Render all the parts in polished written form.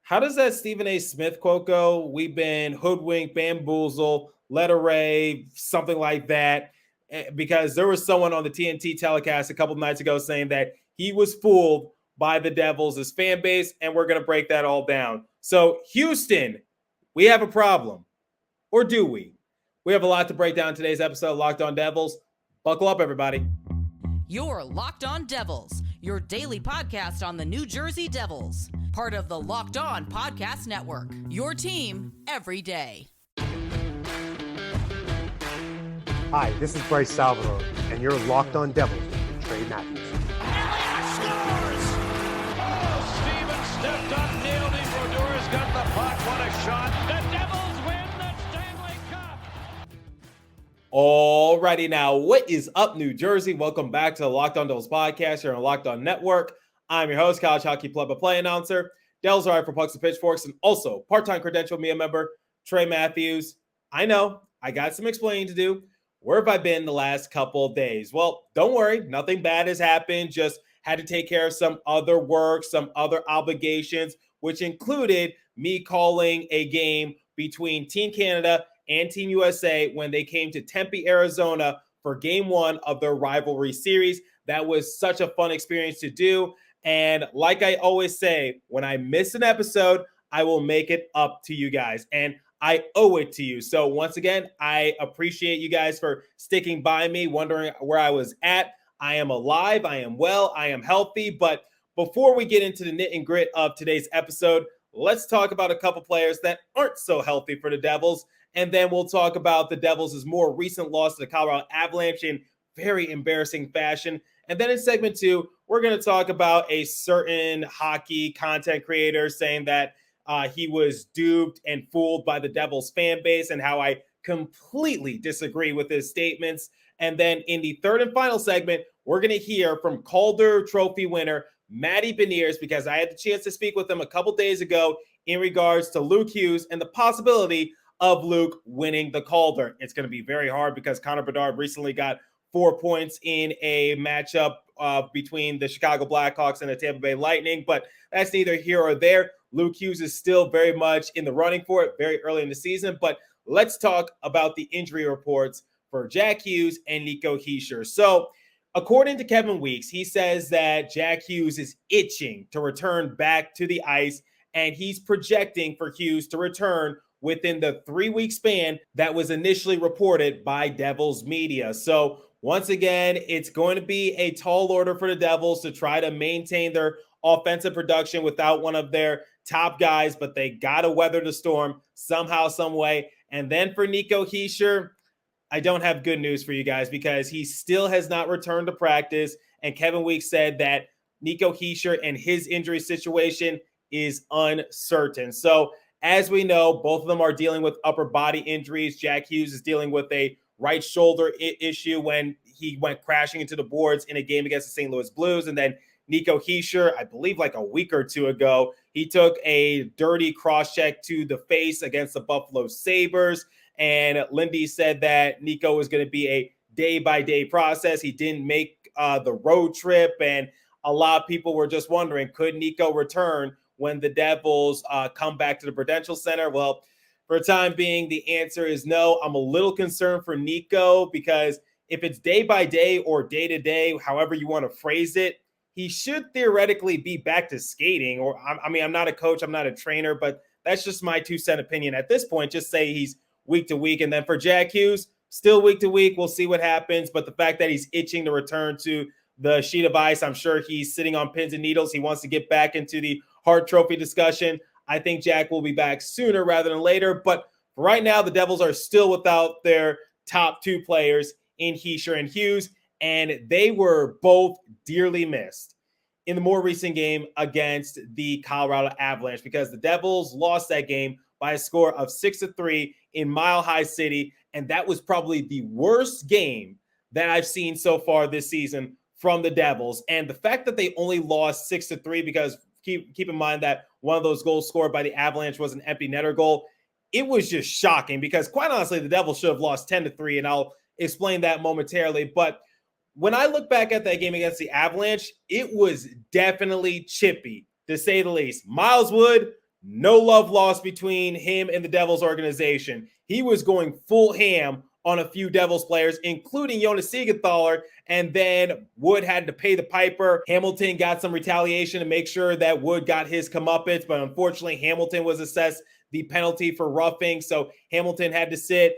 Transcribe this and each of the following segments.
How does that Stephen A. Smith quote go? We've been hoodwinked, bamboozled, led array, something like that. Because there was someone on the TNT telecast a couple of nights ago saying that he was fooled by the Devils' fan base, and we're going to break that all down. So, Houston, we have a problem. Or do we? We have a lot to break down in today's episode of Locked On Devils. Buckle up, everybody. You're Locked On Devils, your daily podcast on the New Jersey Devils. Part of the Locked On Podcast Network, your team every day. Hi, this is Bryce Salvador, and you're Locked On Devils with Trey Matthews. Elliott scores! Oh, Steven stepped up, nailed it. Brodor's got the puck. What a shot. The Devils win the Stanley Cup. Alrighty now, what is up, New Jersey? Welcome back to the Locked On Devils podcast here on Locked On Network. I'm your host, college hockey play-by-play announcer, Devils Are for Pucks and Pitchforks, and also part-time credential media member, Trey Matthews. I know, I got some explaining to do. Where have I been the last couple of days? Well, don't worry. Nothing bad has happened. Just had to take care of some other work, some other obligations, which included me calling a game between Team Canada and Team USA when they came to Tempe, Arizona for game one of their rivalry series. That was such a fun experience to do. And like I always say, when I miss an episode, I will make it up to you guys. And I owe it to you. So once again, I appreciate you guys for sticking by me, wondering where I was at. I am alive. I am well. I am healthy. But before we get into the nit and grit of today's episode, let's talk about a couple players that aren't so healthy for the Devils. And then we'll talk about the Devils' more recent loss to the Colorado Avalanche in very embarrassing fashion. And then in segment 2, we're going to talk about a certain hockey content creator saying that he was duped and fooled by the Devils fan base and how I completely disagree with his statements. And then in the third and final segment, we're going to hear from Calder Trophy winner Maddie Beniers, because I had the chance to speak with him a couple days ago in regards to Luke Hughes and the possibility of Luke winning the Calder. It's going to be very hard because Connor Bedard recently got 4 points in a matchup between the Chicago Blackhawks and the Tampa Bay Lightning, but that's neither here or there. Luke Hughes is still very much in the running for it very early in the season, but let's talk about the injury reports for Jack Hughes and Nico Hischier. So according to Kevin Weeks, he says that Jack Hughes is itching to return back to the ice, and he's projecting for Hughes to return within the 3-week span that was initially reported by Devils media. So once again, it's going to be a tall order for the Devils to try to maintain their offensive production without one of their top guys, but they got to weather the storm somehow, some way. And then for Nico Hischier, I don't have good news for you guys because he still has not returned to practice. And Kevin Weeks said that Nico Hischier and his injury situation is uncertain. So as we know, both of them are dealing with upper body injuries. Jack Hughes is dealing with a right shoulder issue when he went crashing into the boards in a game against the St. Louis Blues. And then Nico Hischier, I believe like a week or two ago, he took a dirty cross-check to the face against the Buffalo Sabres. And Lindy said that Nico was going to be a day-by-day process. He didn't make the road trip. And a lot of people were just wondering, could Nico return when the Devils come back to the Prudential Center? Well, for the time being, the answer is no. I'm a little concerned for Nico because if it's day-by-day or day-to-day, however you want to phrase it, he should theoretically be back to skating. Or I mean, I'm not a coach, I'm not a trainer, but that's just my 2-cent opinion at this point. Just say he's week to week. And then for Jack Hughes, still week to week. We'll see what happens. But the fact that he's itching to return to the sheet of ice, I'm sure he's sitting on pins and needles. He wants to get back into the Hart Trophy discussion. I think Jack will be back sooner rather than later. But for right now, the Devils are still without their top 2 players in Hischier and Hughes. And they were both dearly missed in the more recent game against the Colorado Avalanche because the Devils lost that game by a score of 6-3 in Mile High City. And that was probably the worst game that I've seen so far this season from the Devils. And the fact that they only lost 6-3, because keep in mind that one of those goals scored by the Avalanche was an empty netter goal. It was just shocking because quite honestly, the Devils should have lost 10-3, and I'll explain that momentarily. But when I look back at that game against the Avalanche, it was definitely chippy, to say the least. Miles Wood, no love lost between him and the Devils organization. He was going full ham on a few Devils players, including Jonas Siegenthaler, and then Wood had to pay the piper. Hamilton got some retaliation to make sure that Wood got his comeuppance, but unfortunately Hamilton was assessed the penalty for roughing, so Hamilton had to sit.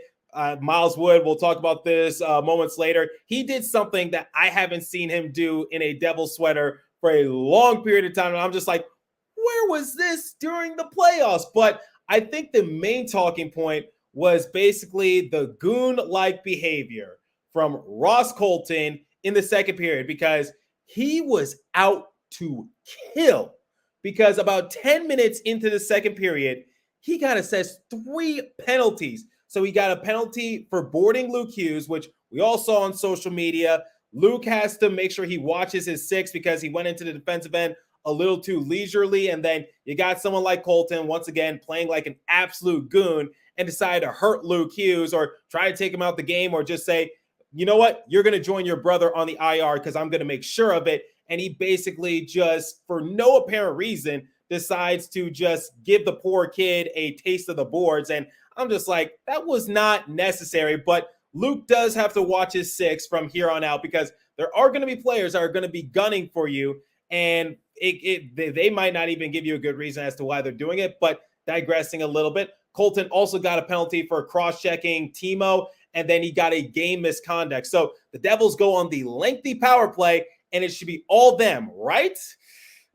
Miles Wood, we'll talk about this moments later. He did something that I haven't seen him do in a Devils sweater for a long period of time, and I'm just like, where was this during the playoffs? But I think the main talking point was basically the goon-like behavior from Ross Colton in the second period, because he was out to kill. Because about 10 minutes into the second period, he got assessed 3 penalties. So he got a penalty for boarding Luke Hughes, which we all saw on social media. Luke has to make sure he watches his 6 because he went into the defensive end a little too leisurely. And then you got someone like Colton, once again, playing like an absolute goon and decided to hurt Luke Hughes or try to take him out the game, or just say, you know what, you're going to join your brother on the IR because I'm going to make sure of it. And he basically just, for no apparent reason, decides to just give the poor kid a taste of the boards. And I'm just like, that was not necessary. But Luke does have to watch his 6 from here on out, because there are going to be players that are going to be gunning for you. And they might not even give you a good reason as to why they're doing it. But digressing a little bit, Colton also got a penalty for cross-checking Timo, and then he got a game misconduct. So the Devils go on the lengthy power play, and it should be all them, right?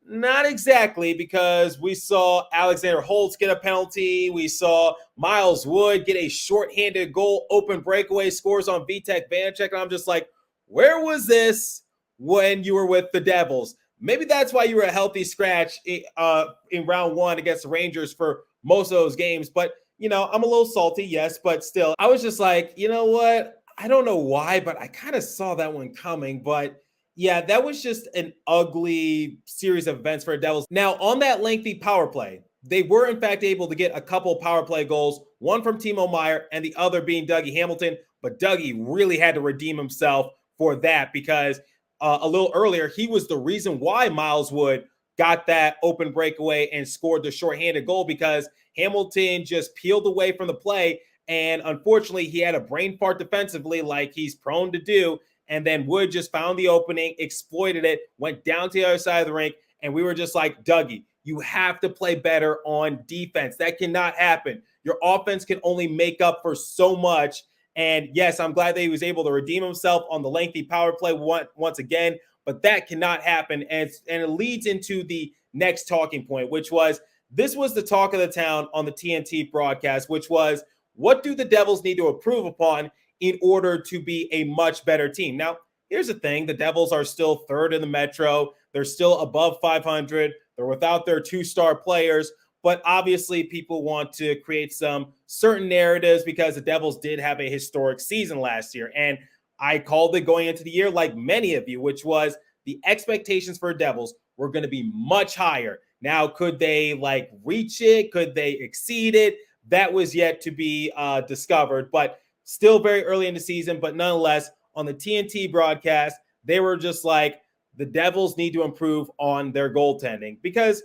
Not exactly, because we saw Alexander Holtz get a penalty. We saw Miles Wood get a shorthanded goal, open breakaway, scores on Vitek Vanacek. And I'm just like, where was this when you were with the Devils? Maybe that's why you were a healthy scratch in round 1 against the Rangers for most of those games. But, you know, I'm a little salty, yes, but still, I was just like, you know what? I don't know why, but I kind of saw that one coming. But yeah, that was just an ugly series of events for the Devils. Now, on that lengthy power play, they were in fact able to get a couple power play goals, one from Timo Meier and the other being Dougie Hamilton. But Dougie really had to redeem himself for that, because a little earlier, he was the reason why Miles Wood got that open breakaway and scored the shorthanded goal, because Hamilton just peeled away from the play. And unfortunately, he had a brain fart defensively like he's prone to do. And then Wood just found the opening, exploited it, went down to the other side of the rink. And we were just like, Dougie, you have to play better on defense. That cannot happen. Your offense can only make up for so much. And yes, I'm glad that he was able to redeem himself on the lengthy power play once again, but that cannot happen. And it leads into the next talking point, which was, this was the talk of the town on the TNT broadcast, which was, what do the Devils need to improve upon in order to be a much better team? Now, here's the thing. The Devils are still 3rd in the Metro. They're still above 500. They're without their 2-star players. But obviously, people want to create some certain narratives because the Devils did have a historic season last year. And I called it going into the year, like many of you, which was the expectations for Devils were going to be much higher. Now, could they reach it? Could they exceed it? That was yet to be discovered, but still very early in the season. But nonetheless, on the TNT broadcast, they were just like, the Devils need to improve on their goaltending, because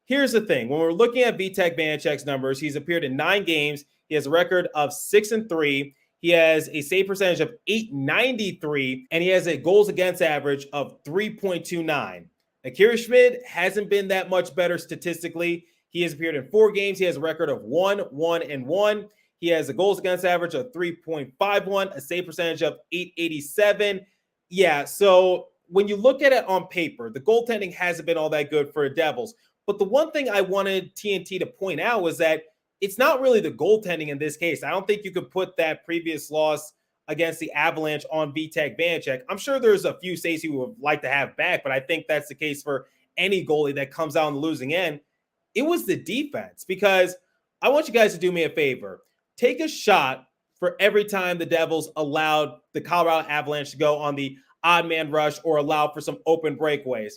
here's the thing. When we're looking at Vitek Vanacek's numbers, he's appeared in 9 games. He has a record of 6-3. He has a save percentage of .893, and he has a goals against average of 3.29. Akira Schmid hasn't been that much better statistically. He has appeared in 4 games. He has a record of 1-1-1. He has a goals against average of 3.51, a save percentage of .887. Yeah, so when you look at it on paper, the goaltending hasn't been all that good for the Devils. But the one thing I wanted TNT to point out was that it's not really the goaltending in this case. I don't think you could put that previous loss against the Avalanche on Vitek Vanacek. I'm sure there's a few saves he would like to have back, but I think that's the case for any goalie that comes out on the losing end. It was the defense, because I want you guys to do me a favor. Take a shot for every time the Devils allowed the Colorado Avalanche to go on the odd man rush or allow for some open breakaways.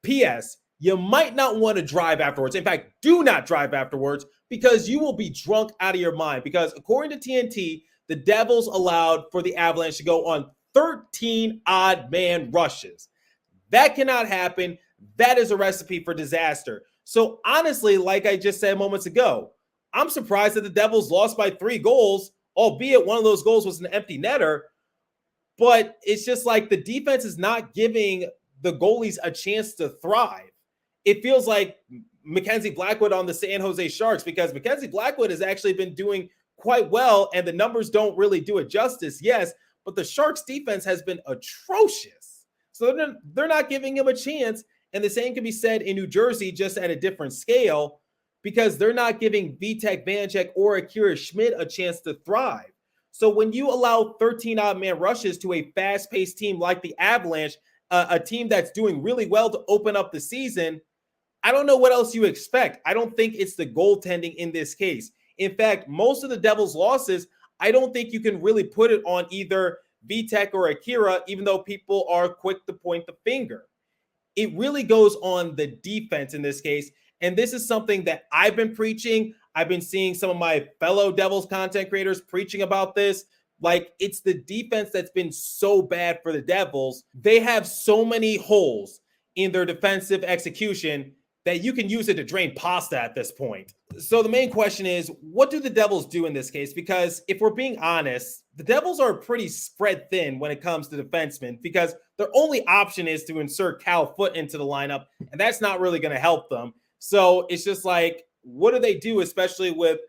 P.S. You might not want to drive afterwards. In fact, do not drive afterwards, because you will be drunk out of your mind. Because according to TNT, the Devils allowed for the Avalanche to go on 13 odd man rushes. That cannot happen. That is a recipe for disaster. So honestly, like I just said moments ago, I'm surprised that the Devils lost by 3 goals, albeit one of those goals was an empty netter. But it's just like the defense is not giving the goalies a chance to thrive. It feels like Mackenzie Blackwood on the San Jose Sharks, because Mackenzie Blackwood has actually been doing quite well, and the numbers don't really do it justice, yes, but the Sharks defense has been atrocious. So they're not giving him a chance. And the same can be said in New Jersey, just at a different scale, because they're not giving Vitek Vanacek or Akira Schmid a chance to thrive. So when you allow 13 odd man rushes to a fast-paced team like the Avalanche, a team that's doing really well to open up the season, I don't know what else you expect. I don't think it's the goaltending in this case. In fact, most of the Devils' losses, I don't think you can really put it on either Vitek or Akira, even though people are quick to point the finger. It really goes on the defense in this case. And this is something that I've been preaching. I've been seeing some of my fellow Devils content creators preaching about this. Like, it's the defense that's been so bad for the Devils. They have so many holes in their defensive execution that you can use it to drain pasta at this point. So the main question is, what do the Devils do in this case? Because if we're being honest, the Devils are pretty spread thin when it comes to defensemen, because their only option is to insert Cal Foote into the lineup, and that's not really going to help them. So it's just like, what do they do, especially with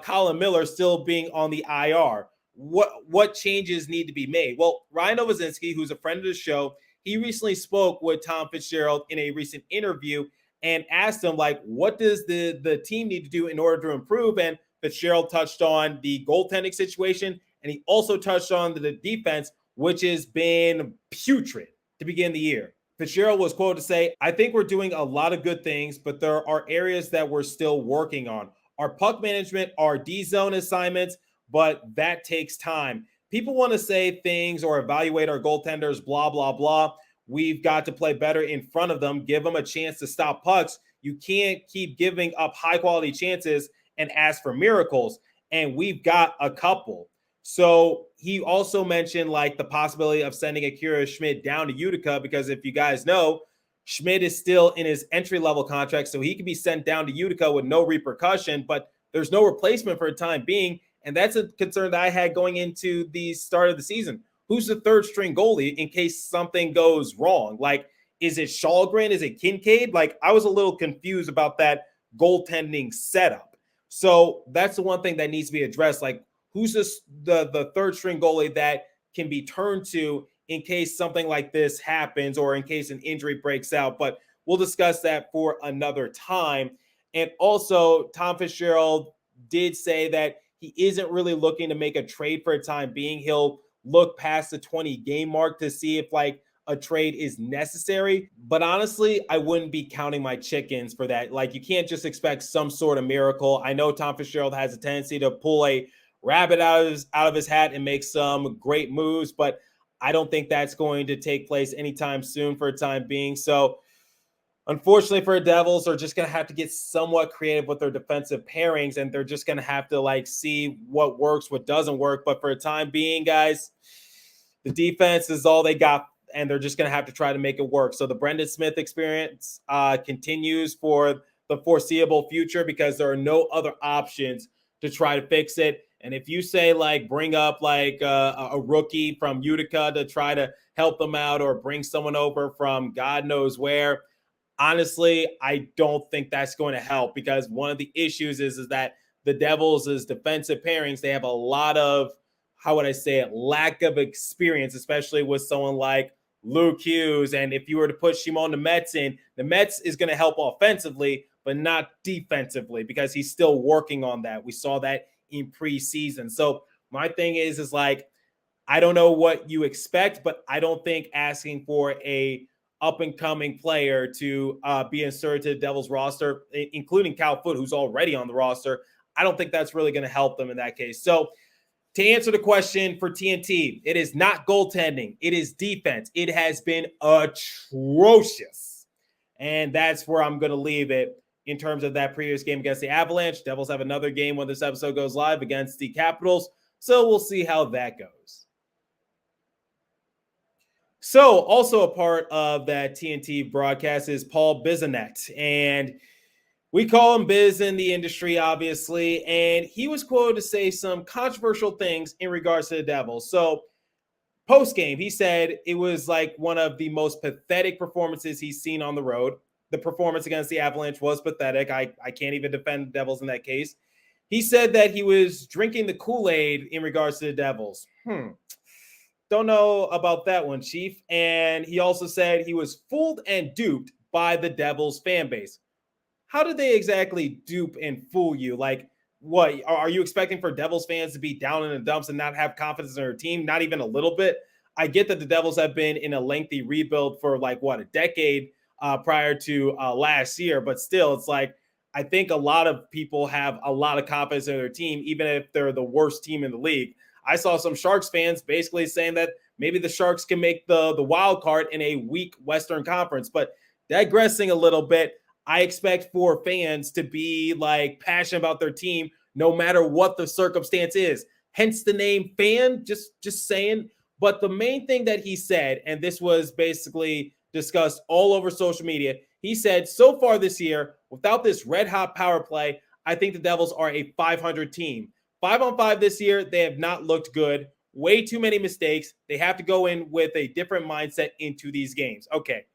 Colin Miller still being on the IR? What changes need to be made? Well, Ryan Novozinski, who's a friend of the show, he recently spoke with Tom Fitzgerald in a recent interview and asked him, like, what does the team need to do in order to improve? And Fitzgerald touched on the goaltending situation, and he also touched on the defense, which has been putrid to begin the year. Fitzgerald was quoted to say, "I think we're doing a lot of good things, but there are areas that we're still working on. Our puck management, our D-zone assignments, but that takes time. People want to say things or evaluate our goaltenders, blah, blah, blah. We've got to play better in front of them, give them a chance to stop pucks. You can't keep giving up high-quality chances and ask for miracles, and we've got a couple." So he also mentioned like the possibility of sending Akira Schmid down to Utica, because if you guys know, Schmid is still in his entry-level contract, so he can be sent down to Utica with no repercussion, but there's no replacement for the time being, and that's a concern that I had going into the start of the season. Who's the third-string goalie in case something goes wrong? Like, is it Shalgren? Is it Kincaid? Like, I was a little confused about that goaltending setup. So that's the one thing that needs to be addressed. Like, who's the third-string goalie that can be turned to in case something like this happens or in case an injury breaks out? But we'll discuss that for another time. And also, Tom Fitzgerald did say that he isn't really looking to make a trade for a time being. He'll look past the 20-game mark to see if like a trade is necessary. But honestly, I wouldn't be counting my chickens for that. Like, you can't just expect some sort of miracle. I know Tom Fitzgerald has a tendency to pull a rabbit out of his hat and make some great moves, but I don't think that's going to take place anytime soon for a time being. So unfortunately for the Devils, they're just going to have to get somewhat creative with their defensive pairings, and they're just going to have to like see what works, what doesn't work. But for the time being, guys, the defense is all they got, and they're just going to have to try to make it work. So the Brendan Smith experience continues for the foreseeable future, because there are no other options to try to fix it. And if you say like bring up like a rookie from Utica to try to help them out, or bring someone over from God knows where, honestly, I don't think that's going to help, because one of the issues is that the Devils' defensive pairings, they have a lot of, how would I say it, lack of experience, especially with someone like Luke Hughes. And if you were to put Shimon the Mets in, the Mets is going to help offensively, but not defensively, because he's still working on that. We saw that in preseason. So my thing is like, I don't know what you expect, but I don't think asking for a up-and-coming player to be inserted to the Devils roster, including Cal Foote, who's already on the roster, I don't think that's really going to help them in that case. So to answer the question for TNT, it is not goaltending. It is defense. It has been atrocious. And that's where I'm going to leave it in terms of that previous game against the Avalanche. Devils have another game when this episode goes live against the Capitals. So we'll see how that goes. So also a part of that TNT broadcast is Paul Bissonnette. And We call him Biz in the industry, obviously, and he was quoted to say some controversial things in regards to the Devils. So post-game, he said it was like one of the most pathetic performances he's seen on the road. The performance against the Avalanche was pathetic. I can't even defend the Devils in that case. He said that he was drinking the Kool-Aid in regards to the Devils. Don't know about that one, Chief. And he also said he was fooled and duped by the Devils fan base. How did they exactly dupe and fool you? Like, what are you expecting for Devils fans to be down in the dumps and not have confidence in their team? Not even a little bit. I get that the Devils have been in a lengthy rebuild for a decade prior to last year, but still, it's like I think a lot of people have a lot of confidence in their team, even if they're the worst team in the league. I saw some Sharks fans basically saying that maybe the Sharks can make the wild card in a weak Western Conference, but digressing a little bit. I expect for fans to be like passionate about their team no matter what the circumstance is. Hence the name fan, just saying. But the main thing that he said, and this was basically discussed all over social media, he said, so far this year, without this red-hot power play, I think the Devils are a 500 team. 5-on-5 this year, they have not looked good. Way too many mistakes. They have to go in with a different mindset into these games. Okay.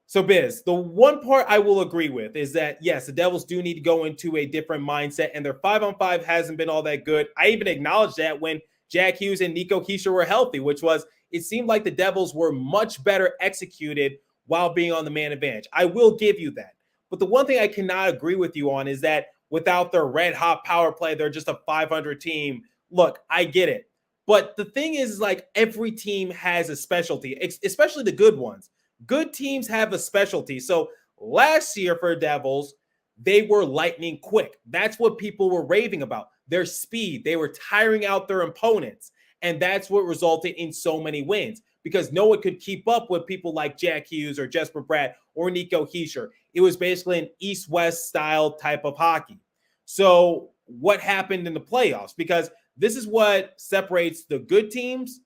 So, Biz, the one part I will agree with is that, yes, the Devils do need to go into a different mindset, and their 5-on-5 hasn't been all that good. I even acknowledged that when Jack Hughes and Nico Hischier were healthy, which was, it seemed like the Devils were much better executed while being on the man advantage. I will give you that. But the one thing I cannot agree with you on is that without their red-hot power play, they're just a 500 team. Look, I get it. But the thing is, like, every team has a specialty, especially the good ones. Good teams have a specialty. So last year for Devils, they were lightning quick. That's what people were raving about. Their speed. They were tiring out their opponents. And that's what resulted in so many wins because no one could keep up with people like Jack Hughes or Jesper Bratt or Nico Hischier. It was basically an East-West style type of hockey. So what happened in the playoffs? Because this is what separates the good teams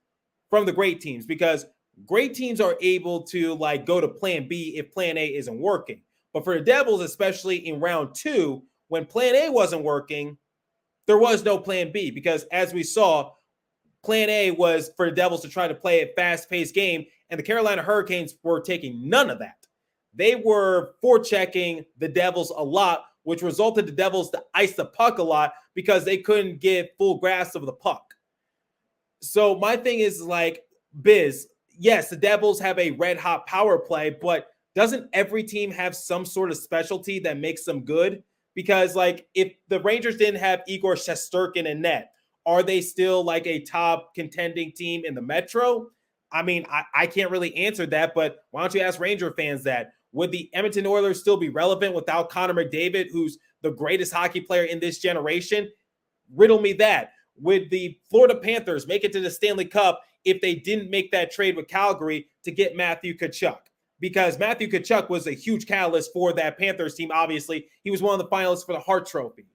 from the great teams because great teams are able to go to plan B if plan A isn't working. But for the Devils, especially in round 2, when plan A wasn't working, there was no plan B because as we saw, plan A was for the Devils to try to play a fast-paced game, and the Carolina Hurricanes were taking none of that. They were forechecking the Devils a lot, which resulted the Devils to ice the puck a lot because they couldn't get full grasp of the puck. So my thing is Biz, yes, the Devils have a red-hot power play, but doesn't every team have some sort of specialty that makes them good? Because, if the Rangers didn't have Igor Shesterkin in net, are they still, a top contending team in the Metro? I mean, I can't really answer that, but why don't you ask Ranger fans that? Would the Edmonton Oilers still be relevant without Connor McDavid, who's the greatest hockey player in this generation? Riddle me that. Would the Florida Panthers make it to the Stanley Cup if they didn't make that trade with Calgary to get Matthew Tkachuk? Because Matthew Tkachuk was a huge catalyst for that Panthers team. Obviously, he was one of the finalists for the Hart Trophy.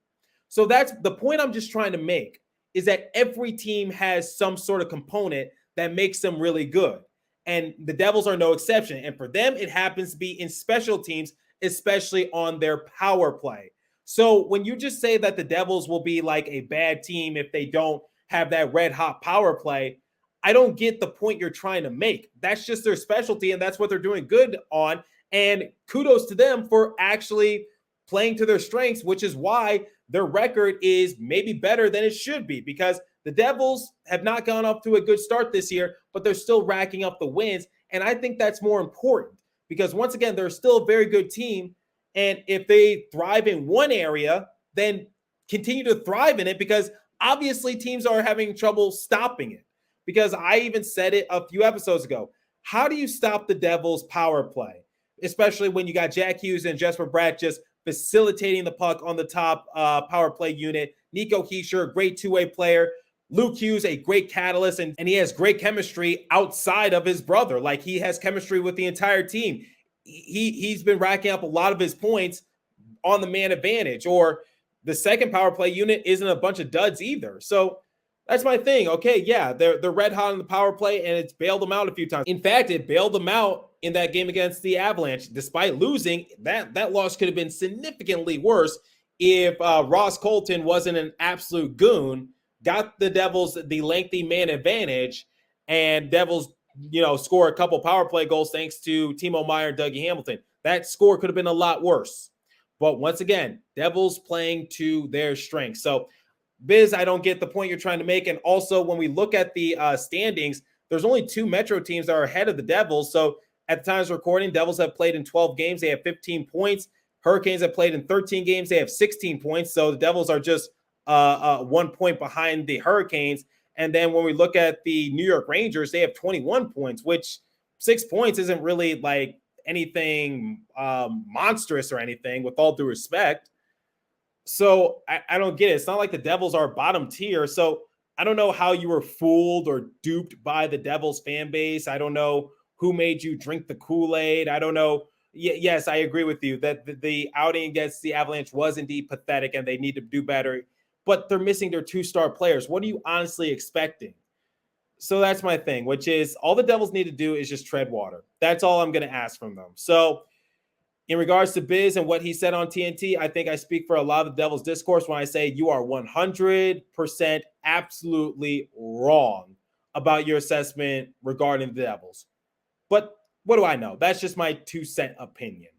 So that's the point I'm just trying to make, is that every team has some sort of component that makes them really good. And the Devils are no exception. And for them, it happens to be in special teams, especially on their power play. So when you just say that the Devils will be a bad team if they don't have that red hot power play, I don't get the point you're trying to make. That's just their specialty, and that's what they're doing good on. And kudos to them for actually playing to their strengths, which is why their record is maybe better than it should be, because the Devils have not gone up to a good start this year, but they're still racking up the wins. And I think that's more important because, once again, they're still a very good team. And if they thrive in one area, then continue to thrive in it, because obviously teams are having trouble stopping it. Because I even said it a few episodes ago. How do you stop the Devils' power play? Especially when you got Jack Hughes and Jesper Bratt just facilitating the puck on the top power play unit. Nico Hischier, great two-way player. Luke Hughes, a great catalyst, and he has great chemistry outside of his brother. He has chemistry with the entire team. He's been racking up a lot of his points on the man advantage. Or the second power play unit isn't a bunch of duds either. So that's my thing. Okay, yeah, they're red hot on the power play, and it's bailed them out a few times. In fact, it bailed them out in that game against the Avalanche. Despite losing, that loss could have been significantly worse if Ross Colton wasn't an absolute goon, got the Devils the lengthy man advantage, and Devils, score a couple power play goals thanks to Timo Meier and Dougie Hamilton. That score could have been a lot worse. But once again, Devils playing to their strengths. So, Biz, I don't get the point you're trying to make. And also, when we look at the standings, there's only 2 Metro teams that are ahead of the Devils. So, at the time of recording, Devils have played in 12 games. They have 15 points. Hurricanes have played in 13 games. They have 16 points. So, the Devils are just 1 point behind the Hurricanes. And then when we look at the New York Rangers, they have 21 points, which 6 points isn't really like anything monstrous or anything, with all due respect. So I don't get it. It's not like the Devils are bottom tier. So I don't know how you were fooled or duped by the Devils fan base. I don't know who made you drink the Kool-Aid. I don't know. Yes, I agree with you that the outing against the Avalanche was indeed pathetic and they need to do better. But they're missing their 2-star players. What are you honestly expecting? So that's my thing, which is all the Devils need to do is just tread water. That's all I'm going to ask from them. So in regards to Biz and what he said on TNT, I think I speak for a lot of the Devils discourse when I say you are 100% absolutely wrong about your assessment regarding the Devils. But what do I know? That's just my 2-cent opinion.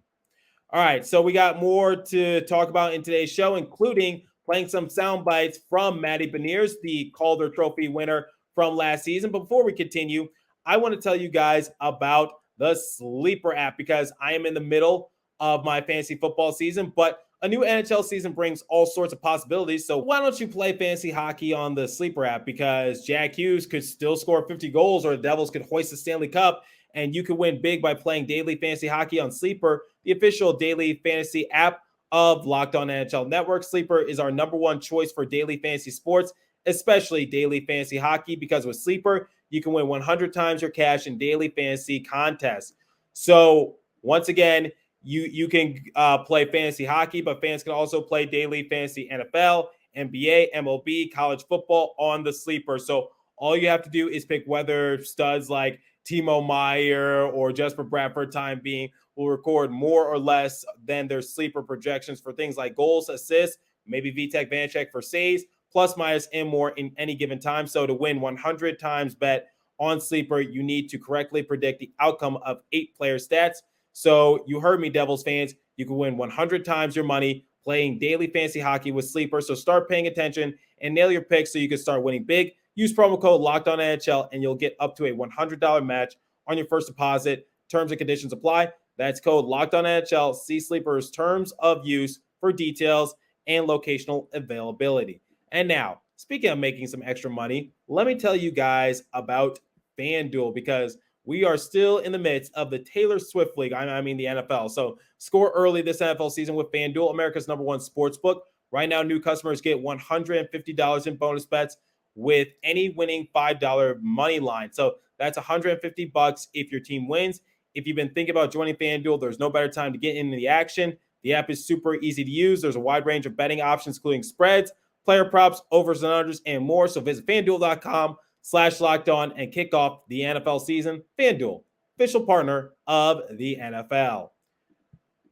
All right, so we got more to talk about in today's show, including playing some sound bites from Maddie Beniers, the Calder Trophy winner from last season. But before we continue, I want to tell you guys about the Sleeper app because I am in the middle of my fantasy football season, but a new NHL season brings all sorts of possibilities. So why don't you play fantasy hockey on the Sleeper app? Because Jack Hughes could still score 50 goals or the Devils could hoist the Stanley Cup, and you can win big by playing daily fantasy hockey on Sleeper, the official daily fantasy app of Locked On NHL Network. Sleeper is our #1 choice for daily fantasy sports, especially daily fantasy hockey, because with Sleeper, you can win 100 times your cash in daily fantasy contests. So once again, you can play fantasy hockey, but fans can also play daily fantasy NFL, NBA, MLB, college football on the Sleeper. So all you have to do is pick whether studs like Timo Meier or Jesper Bratt for time being will record more or less than their Sleeper projections for things like goals, assists, maybe Vitek Vanacek for saves, plus minus and more in any given time. So to win 100 times bet on Sleeper, you need to correctly predict the outcome of 8 player stats. So you heard me, Devils fans. You can win 100 times your money playing daily fantasy hockey with Sleeper. So start paying attention and nail your picks so you can start winning big. Use promo code LOCKEDONNHL and you'll get up to a $100 match on your first deposit. Terms and conditions apply. That's code LOCKEDONNHL. See Sleeper's terms of use for details and locational availability. And now, speaking of making some extra money, let me tell you guys about FanDuel, because we are still in the midst of the Taylor Swift League. I mean the NFL. So score early this NFL season with FanDuel, America's #1 sports book. Right now, new customers get $150 in bonus bets with any winning $5 money line. So that's $150 if your team wins. If you've been thinking about joining FanDuel, there's no better time to get into the action. The app is super easy to use. There's a wide range of betting options, including spreads, player props, overs and unders, and more. So visit FanDuel.com/lockedon and kick off the NFL season. FanDuel, official partner of the NFL.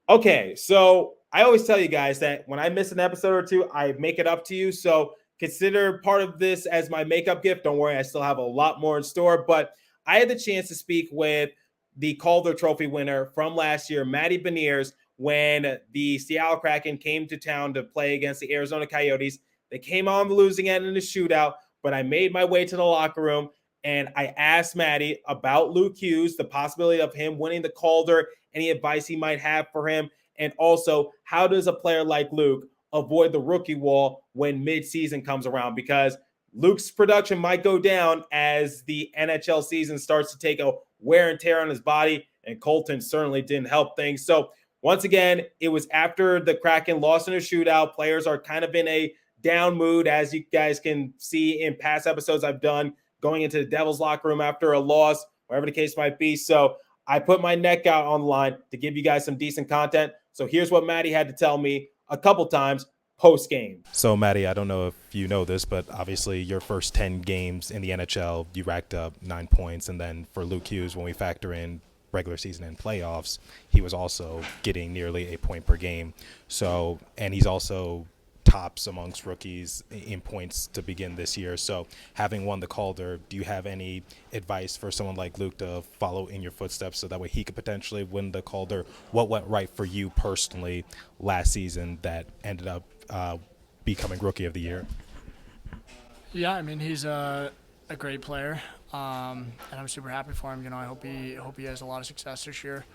Okay, so I always tell you guys that when I miss an episode or two, I make it up to you. So consider part of this as my makeup gift. Don't worry, I still have a lot more in store. But I had the chance to speak with the Calder Trophy winner from last year, Maddie Beniers, when the Seattle Kraken came to town to play against the Arizona Coyotes. They came on the losing end in a shootout, but I made my way to the locker room and I asked Maddie about Luke Hughes, the possibility of him winning the Calder, any advice he might have for him, and also how does a player like Luke avoid the rookie wall when midseason comes around, because Luke's production might go down as the NHL season starts to take a wear and tear on his body, and Colton certainly didn't help things. So once again, it was after the Kraken lost in a shootout. Players are kind of in a down mood, as you guys can see in past episodes I've done, going into the Devils locker room after a loss, whatever the case might be. So I put my neck out on the line to give you guys some decent content. So here's what Maddie had to tell me a couple times post-game. So, Maddie, I don't know if you know this, but obviously your first 10 games in the NHL, you racked up 9 points. And then for Luke Hughes, when we factor in regular season and playoffs, he was also getting nearly a point per game. So, and he's also tops amongst rookies in points to begin this year. So having won the Calder, do you have any advice for someone like Luke to follow in your footsteps so that way he could potentially win the Calder? What went right for you personally last season that ended up becoming Rookie of the Year? Yeah, I mean, he's a great player, and I'm super happy for him. I hope he has a lot of success this year.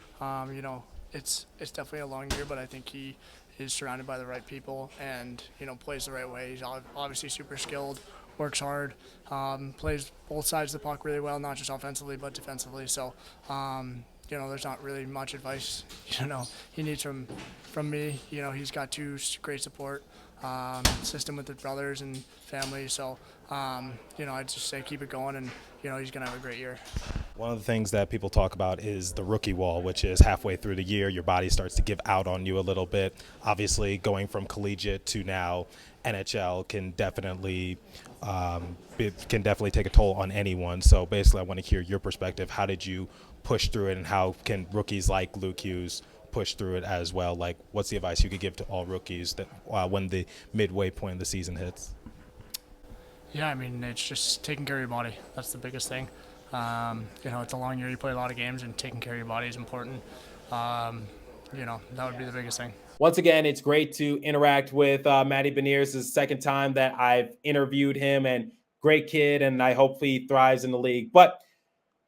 It's definitely a long year, but I think he is surrounded by the right people and, plays the right way. He's obviously super skilled, works hard, plays both sides of the puck really well, not just offensively but defensively. So, there's not really much advice, he needs from me. He's got two great support system with his brothers and family. So, I'd just say keep it going, and, he's going to have a great year. One of the things that people talk about is the rookie wall, which is halfway through the year, your body starts to give out on you a little bit. Obviously, going from collegiate to now NHL can definitely take a toll on anyone. So basically, I want to hear your perspective. How did you push through it, and how can rookies like Luke Hughes push through it as well? Like, what's the advice you could give to all rookies that when the midway point of the season hits? Yeah, I mean, it's just taking care of your body. That's the biggest thing. It's a long year. You play a lot of games, and taking care of your body is important. That would be the biggest thing. Once again, it's great to interact with Maddie Beniers. This is the second time that I've interviewed him, and great kid, and I hope he thrives in the league. But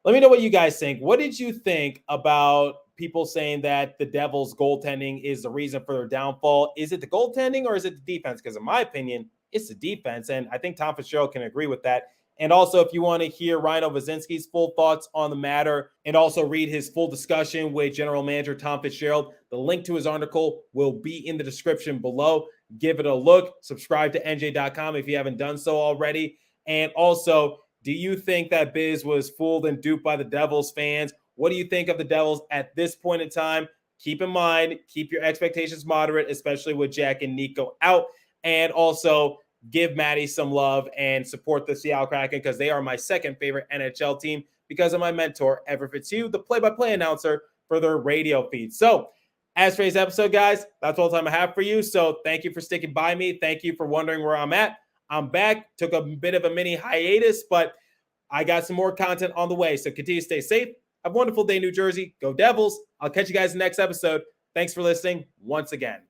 let me know what you guys think. What did you think about people saying that the Devils' goaltending is the reason for their downfall? Is it the goaltending or is it the defense? Because in my opinion, it's the defense, and I think Tom Fitzgerald can agree with that. And also, if you want to hear Rhino Wazinski's full thoughts on the matter and also read his full discussion with General Manager Tom Fitzgerald, the link to his article will be in the description below. Give it a look. Subscribe to NJ.com if you haven't done so already. And also, do you think that Biz was fooled and duped by the Devils fans? What do you think of the Devils at this point in time? Keep in mind, keep your expectations moderate, especially with Jack and Nico out. And also, give Maddie some love and support the Seattle Kraken because they are my second favorite NHL team because of my mentor, Ever Fitzhugh, the play-by-play announcer for their radio feed. So, as for today's episode, guys, that's all the time I have for you. So, thank you for sticking by me. Thank you for wondering where I'm at. I'm back. Took a bit of a mini hiatus, but I got some more content on the way. So, continue to stay safe. Have a wonderful day, New Jersey. Go Devils. I'll catch you guys in the next episode. Thanks for listening once again.